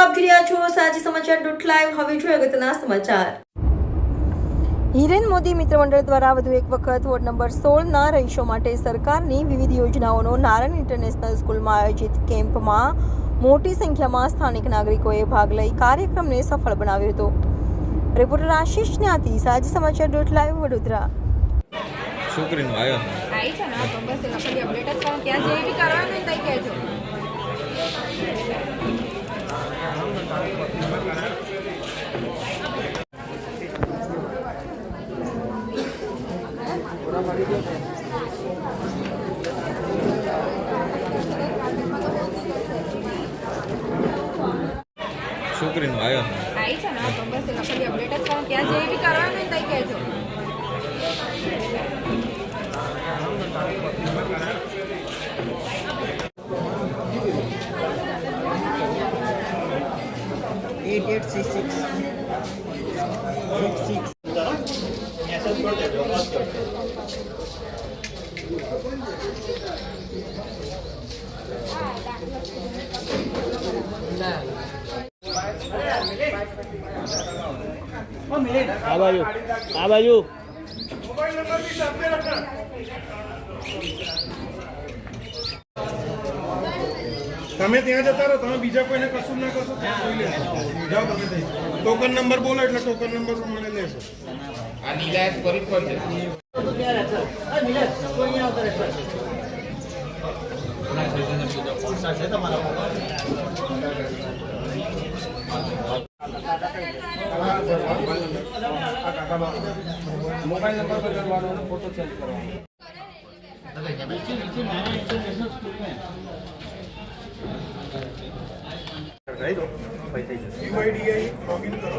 મિત્રો આપ જોઈ રહ્યા છો સાચી સમાચાર.live। હવે જોઈએ અગત્યના સમાચાર। હિરેન મોદી મિત્ર મંડળ દ્વારા વધુ એક વખત વોર્ડ નંબર 16ના રહીશો માટે સરકારની વિવિધ યોજનાઓનો નારાયણ ઇન્ટરનેશનલ સ્કૂલમાં આયોજિત કેમ્પમાં મોટી સંખ્યામાં સ્થાનિક નાગરિકોએ ભાગ લઈ કાર્યક્રમને સફળ બનાવ્યો હતો। રિપોર્ટર આશીષ ન્યાતી, સાચી સમાચાર.live વડોદરા। છોકરીનો આવ્યો આવી છે ને તો બસ એના પછી અપડેટ જ કરો, ત્યાં જે બી કરવાનું હોય તઈ કહેજો। છોકરીનો આવ્યો આવી છે ને તો બસ એના પછી અપડેટ જ કરો, ત્યાં જે બી કરવાનું હોય તઈ કહેજો। आ बाजू તમે ત્યાં જતા રહો, તમે બીજા કોઈને કશું ના કરશો જોઈ લેશો। જાઓ તમે ત્યાં ટોકન નંબર બોલો એટલે ટોકન નંબર પ્રમાણે લેશો। આ નિલાયક કરી પડશે। મોબાઈલ નંબર બદલવાનો, ફોટો ચેન્જ કરવાનો। UIDI login કરો।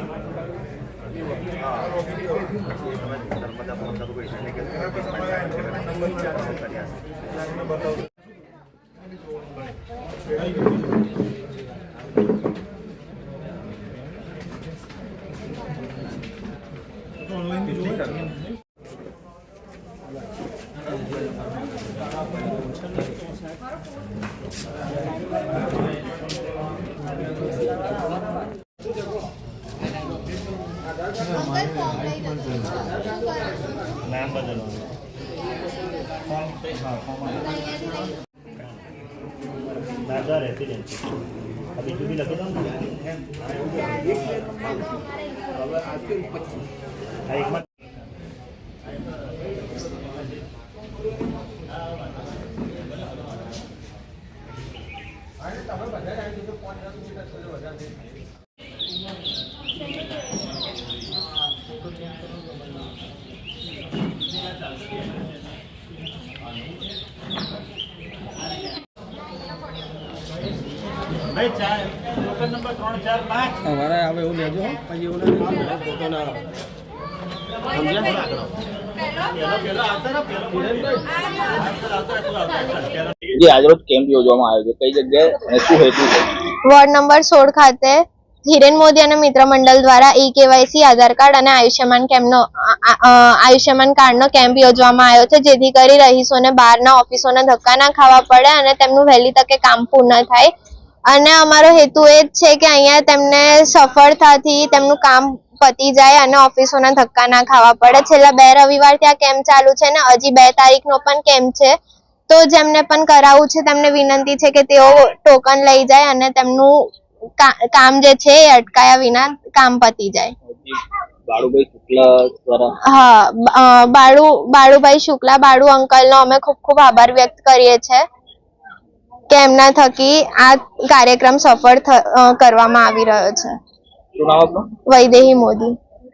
नाम बदलवाना दादा रेसिडेंसी अभी जो भी लगे दो एक मत भाई चार टोकन नंबर 3 4 5 અમારે આવે એવું લેજો પછી એવું ફોટો ના આવે। જે આજરોજ કેમ્પ યોજવામાં આવ્યો છે, કઈ જગ્યાએ અને શું હેતુ છે? વોર્ડ નંબર 16 ખાતે હિરેન મોદી અને મિત્ર મંડળ દ્વારા ઈ-કેવાયસી, આધાર કાર્ડ અને આયુષ્યમાન કાર્ડનો કેમ્પ યોજવામાં આવ્યો છે, જેથી કરી રહીશોને બહારના ઓફિસોના ધક્કા ના ખાવા પડે અને તેમનું વહેલી તકે કામ પૂર્ણ થાય। અને અમારો હેતુ એ જ છે કે અહીંયા તેમને સફળતાથી તેમનું કામ પતી જાય અને ઓફિસોના ધક્કા ના ખાવા પડે। છેલ્લા 2 રવિવારથી આ કેમ્પ ચાલુ છે અને હજી 2 તારીખનો પણ કેમ્પ છે, તો જેમને પણ કરાવવું છે તેમને વિનંતી છે કે તેઓ ટોકન લઈ જાય અને તેમનું કામ જે છે એ અટકાયા વિના કામ પતી જાય। બાળુભાઈ શુક્લા દ્વારા હા, બાળુભાઈ શુક્લા, બાળુ અંકલનો અમે ખૂબ ખૂબ આભાર વ્યક્ત કરીએ છીએ કે એમના થકી આ કાર્યક્રમ સફળ કરવામાં આવી રહ્યો છે। શું નામ આપનું? વૈદેહી મોદી।